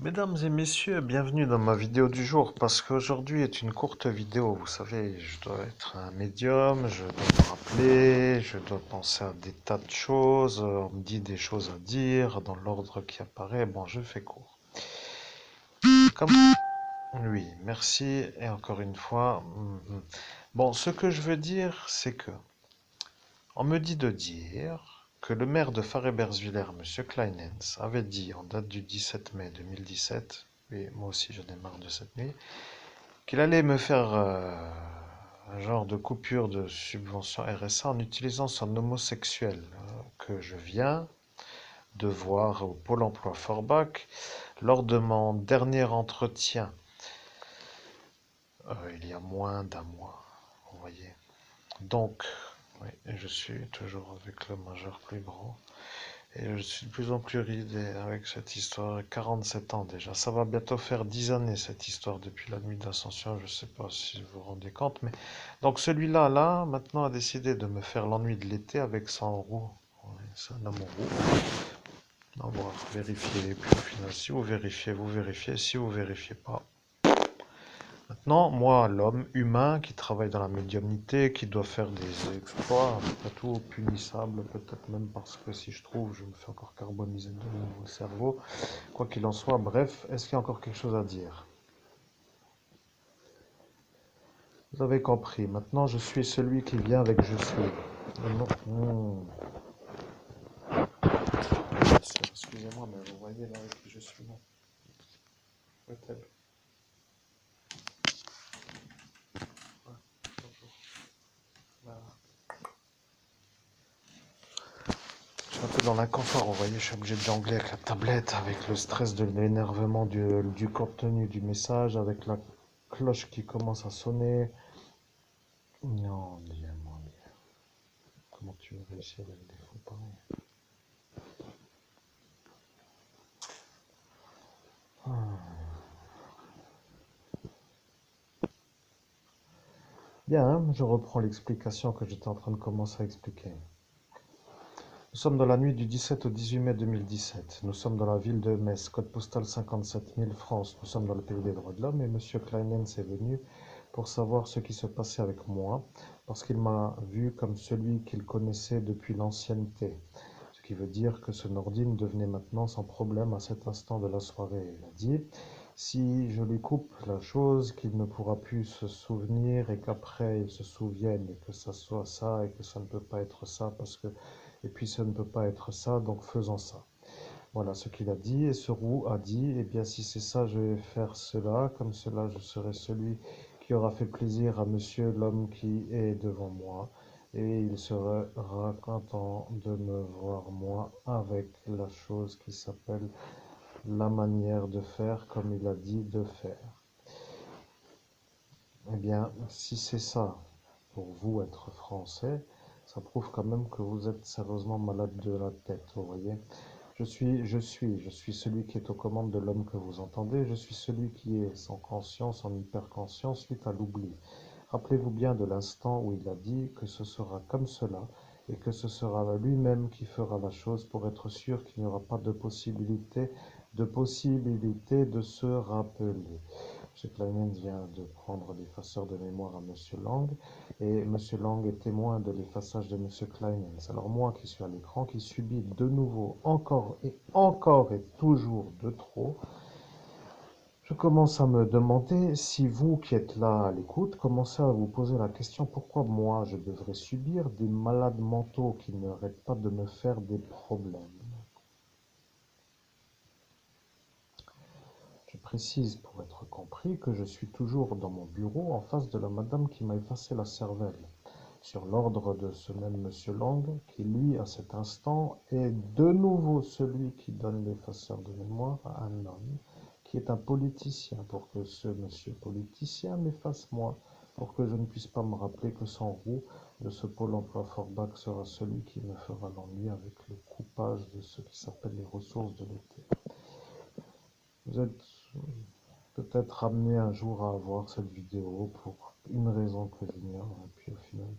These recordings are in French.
Mesdames et messieurs, bienvenue dans ma vidéo du jour parce qu'aujourd'hui est une courte vidéo. Vous savez, je dois être un médium, je dois me rappeler, je dois penser à des tas de choses, on me dit des choses à dire dans l'ordre qui apparaît. Bon, je fais court. Comme... Oui, merci et encore une fois. Bon, ce que je veux dire, c'est que on me dit de dire que le maire de Farébersviller, Monsieur Kleinens, avait dit en date du 17 mai 2017, et moi aussi j'en ai marre de cette nuit, qu'il allait me faire un genre de coupure de subvention RSA en utilisant son homosexuel que je viens de voir au Pôle emploi Forbach lors de mon dernier entretien il y a moins d'un mois, vous voyez. Donc, oui, je suis toujours avec le majeur plus grand. Et je suis de plus en plus ridé avec cette histoire. 47 ans déjà. Ça va bientôt faire 10 années cette histoire depuis la nuit d'Ascension. Je ne sais pas si vous vous rendez compte. Mais... Donc celui-là, là, maintenant a décidé de me faire l'ennui de l'été avec 100 roues. Ouais, c'est un amour roux. On va vérifier. Et puis au final, si vous vérifiez, vous vérifiez. Si vous vérifiez pas. Maintenant, moi, l'homme humain qui travaille dans la médiumnité, qui doit faire des exploits, pas tout punissable, peut-être même parce que si je trouve, je me fais encore carboniser de mon cerveau. Quoi qu'il en soit, bref, est-ce qu'il y a encore quelque chose à dire? Vous avez compris. Maintenant, je suis celui qui vient avec je suis. Bien sûr, excusez-moi, mais vous voyez là avec qui je suis, non? Peut-être. Ouais, bonjour. Voilà. Je suis un peu dans l'inconfort, vous voyez, je suis obligé de jongler avec la tablette, avec le stress de l'énervement du contenu du message, avec la cloche qui commence à sonner. Non, Dieu, mon Dieu. Comment tu veux réussir avec des faux pareils? Ah. Bien, hein, je reprends l'explication que j'étais en train de commencer à expliquer. Nous sommes dans la nuit du 17 au 18 mai 2017. Nous sommes dans la ville de Metz, code postal 57 000 France. Nous sommes dans le pays des droits de l'homme et Monsieur Kleinens est venu pour savoir ce qui se passait avec moi, parce qu'il m'a vu comme celui qu'il connaissait depuis l'ancienneté. Ce qui veut dire que ce Nordine devenait maintenant sans problème à cet instant de la soirée. Il a dit, si je lui coupe la chose, qu'il ne pourra plus se souvenir et qu'après il se souvienne et que ça soit ça et que ça ne peut pas être ça parce que et puis ça ne peut pas être ça, donc faisons ça. Voilà ce qu'il a dit et ce roux a dit, eh bien si c'est ça, je vais faire cela, comme cela je serai celui qui aura fait plaisir à monsieur l'homme qui est devant moi et il sera content de me voir moi avec la chose qui s'appelle la manière de faire comme il a dit de faire. Eh bien, si c'est ça, pour vous être français, ça prouve quand même que vous êtes sérieusement malade de la tête, vous voyez. Je suis celui qui est aux commandes de l'homme que vous entendez, je suis celui qui est sans conscience, en hyperconscience, suite à l'oubli. Rappelez-vous bien de l'instant où il a dit que ce sera comme cela et que ce sera lui-même qui fera la chose pour être sûr qu'il n'y aura pas de possibilité de se rappeler. M. Kleinens vient de prendre l'effaceur de mémoire à M. Lang et M. Lang est témoin de l'effaçage de M. Kleinens. Alors moi qui suis à l'écran, qui subis de nouveau encore et toujours de trop, je commence à me demander si vous qui êtes là à l'écoute commencez à vous poser la question pourquoi moi je devrais subir des malades mentaux qui n'arrêtent pas de me faire des problèmes. Je précise pour être compris que je suis toujours dans mon bureau en face de la madame qui m'a effacé la cervelle, sur l'ordre de ce même monsieur Lang, qui lui, à cet instant, est de nouveau celui qui donne l'effaceur de mémoire à un homme qui est un politicien, pour que ce monsieur politicien m'efface moi, pour que je ne puisse pas me rappeler que son roux de ce pôle emploi Forbach sera celui qui me fera l'ennui avec le coupage de ce qui s'appelle les ressources de l'été. Vous êtes peut-être amené un jour à voir cette vidéo pour une raison que j'ignore, et puis au final,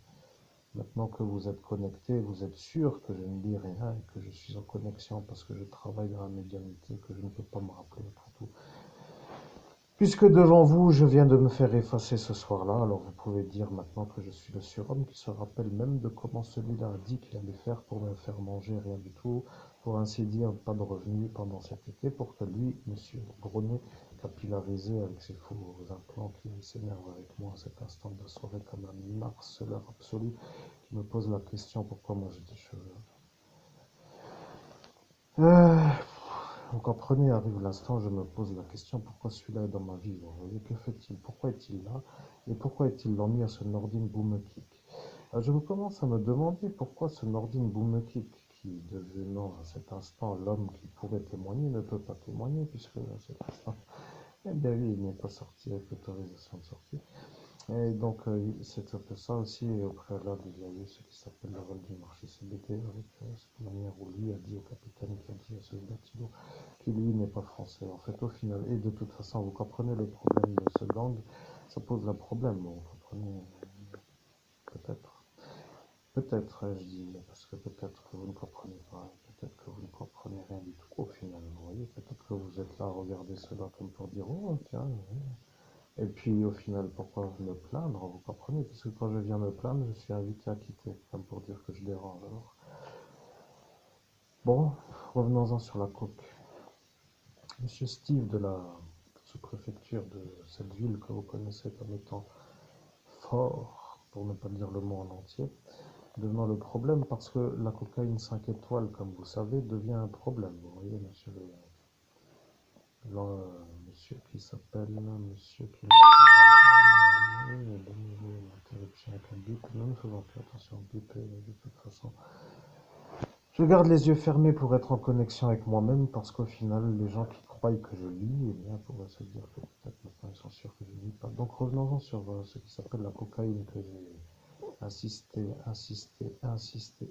Maintenant que vous êtes connecté, vous êtes sûr que je ne lis rien et que je suis en connexion parce que je travaille dans la médiumnité, que je ne peux pas me rappeler après tout. Puisque devant vous, je viens de me faire effacer ce soir-là, alors vous pouvez dire maintenant que je suis le surhomme qui se rappelle même de comment celui-là a dit qu'il allait faire pour me faire manger rien du tout, pour ainsi dire pas de revenus pendant cet été, pour que lui, monsieur Brunet, capillarisé avec ses faux implants qui s'énerve avec moi à cet instant de la soirée comme un harceleur absolu, qui me pose la question pourquoi moi j'ai des cheveux. Euh, Vous comprenez, arrive l'instant, je me pose la question, pourquoi celui-là est dans ma vie? Vous voyez, que fait-il? Pourquoi est-il là? Et pourquoi est-il l'ennui à ce Nordin Boumekik? Je commence à me demander pourquoi ce Nordin Boumekik, qui devenant à cet instant l'homme qui pourrait témoigner, ne peut pas témoigner, puisque à cet instant, eh bien oui, il n'est pas sorti avec l'autorisation de sortie. Et donc, c'est un peu ça aussi, et au préalable, il y a eu ce qui s'appelle le vol du marché CBD, avec cette manière où lui a dit au capitaine qui a dit à ce Latino qui lui n'est pas français. En fait, au final, et de toute façon, vous comprenez le problème de ce gang, ça pose le problème, vous comprenez, peut-être. Peut-être, je dis, parce que peut-être que vous ne comprenez pas, peut-être que vous ne comprenez rien du tout au final, vous voyez, peut-être que vous êtes là à regarder cela comme pour dire, oh tiens, et puis au final, pourquoi me plaindre, vous comprenez, parce que quand je viens me plaindre, je suis invité à quitter, comme pour dire que je dérange. Alors, bon, revenons-en sur la coque. Monsieur Steve de la sous-préfecture de cette ville que vous connaissez comme étant fort, pour ne pas dire le mot en entier, devenant le problème parce que la cocaïne 5 étoiles, comme vous savez, devient un problème. Vous voyez, monsieur, monsieur qui s'appelle, monsieur qui m'a donné l'interruption avec un bip. Nous ne faisons plus attention au bip de toute façon. Je garde les yeux fermés pour être en connexion avec moi-même parce qu'au final, les gens qui croient que je lis, eh bien, pourraient se dire que peut-être maintenant ils sont sûrs que je ne lis pas. Donc revenons-en sur ce qui s'appelle la cocaïne que j'ai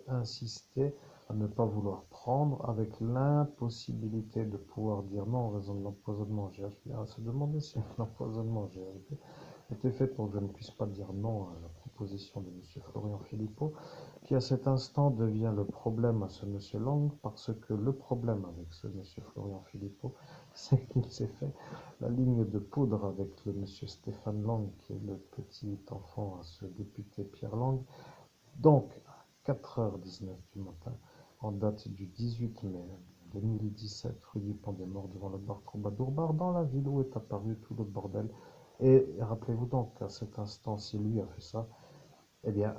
insisté à ne pas vouloir prendre avec l'impossibilité de pouvoir dire non en raison de l'empoisonnement GHB. À se demander si l'empoisonnement GHB était fait pour que je ne puisse pas dire non à la proposition de M. Florian Philippot, qui à cet instant devient le problème à ce M. Lang, parce que le problème avec ce M. Florian Philippot, c'est qu'il s'est fait la ligne de poudre avec le M. Stéphane Lang, qui est le petit enfant à ce député Pierre Lang. Donc, 4h19 du matin, en date du 18 mai 2017, rue du Pont des Morts, devant le bar Troubadour Bar, dans la ville où est apparu tout le bordel. Et rappelez-vous donc qu'à cet instant, si lui a fait ça, eh bien,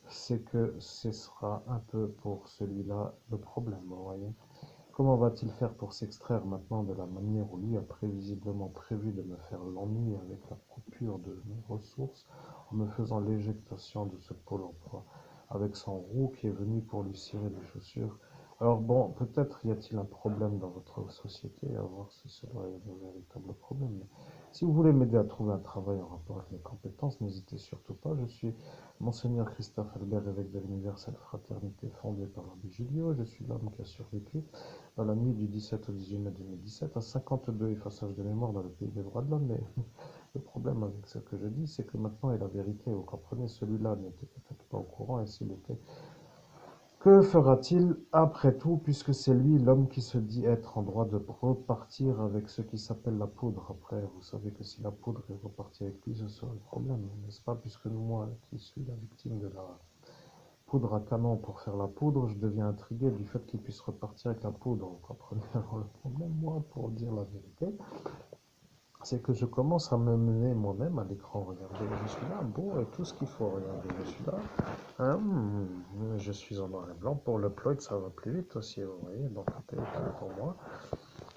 c'est que ce sera un peu pour celui-là le problème, vous voyez. Comment va-t-il faire pour s'extraire maintenant de la manière où lui a prévisiblement prévu de me faire l'ennui avec la coupure de mes ressources en me faisant l'éjectation de ce pôle emploi avec son roux qui est venu pour lui cirer les chaussures. Alors bon, peut-être y a-t-il un problème dans votre société, à voir si cela est un véritable problème. Mais si vous voulez m'aider à trouver un travail en rapport avec mes compétences, n'hésitez surtout pas. Je suis Monseigneur Christophe Albert, évêque de l'Universelle Fraternité fondée par l'abbé Giglio. Je suis l'homme qui a survécu dans la nuit du 17 au 18 mai 2017 à 52 effaçages de mémoire dans le pays des droits de l'homme. Mais le problème avec ce que je dis, c'est que maintenant est la vérité. Vous comprenez, celui-là n'était peut-être pas au courant, et s'il était, que fera-t-il après tout, puisque c'est lui l'homme qui se dit être en droit de repartir avec ce qui s'appelle la poudre? Après, vous savez que si la poudre est repartie avec lui, ce sera le problème, n'est-ce pas? Puisque moi, qui suis la victime de la poudre à canon pour faire la poudre, je deviens intrigué du fait qu'il puisse repartir avec la poudre. Vous comprenez? Alors le problème, moi, pour dire la vérité, c'est que je commence à me mener moi-même à l'écran. Regardez, je suis là, bon, et tout ce qu'il faut regarder, je suis là. Je suis en noir et blanc. Pour l'upload, ça va plus vite aussi, vous voyez, donc c'était pour moi.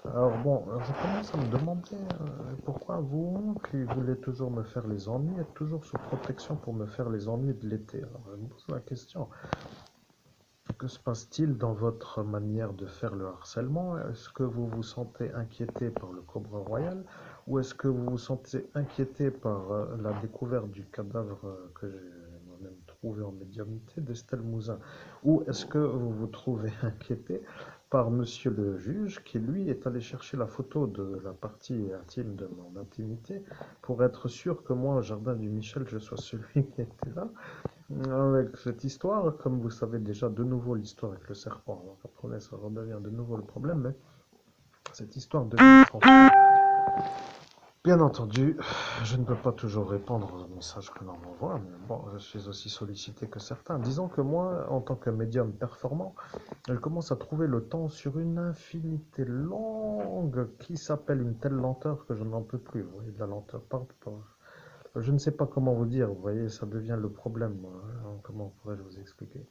Alors bon, je commence à me demander pourquoi vous, qui voulez toujours me faire les ennuis, êtes toujours sous protection pour me faire les ennuis de l'été. Alors je me pose la question, que se passe-t-il dans votre manière de faire le harcèlement? Est-ce que vous vous sentez inquiété par le Cobra Royal ou est-ce que vous vous sentez inquiété par la découverte du cadavre que j'ai moi-même trouvé en médiumnité d'Estelle Mouzin? Ou est-ce que vous vous trouvez inquiété par monsieur le juge qui, lui, est allé chercher la photo de la partie intime de mon intimité pour être sûr que moi, au jardin du Michel, je sois celui qui était là? Avec cette histoire, comme vous savez déjà, de nouveau l'histoire avec le serpent. Donc après, ça redevient de nouveau le problème, mais cette histoire devient essentielle. Bien entendu, je ne peux pas toujours répondre aux messages que l'on m'envoie, mais bon, je suis aussi sollicité que certains. Disons que moi, en tant que médium performant, je commence à trouver le temps sur une infinité longue qui s'appelle une telle lenteur que je n'en peux plus. Vous voyez, de la lenteur partout. Je ne sais pas comment vous dire, vous voyez, ça devient le problème, moi. Comment pourrais-je vous expliquer?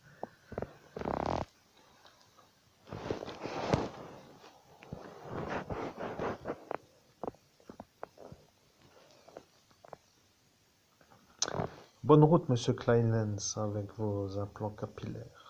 Bonne route, monsieur Kleinens, avec vos implants capillaires.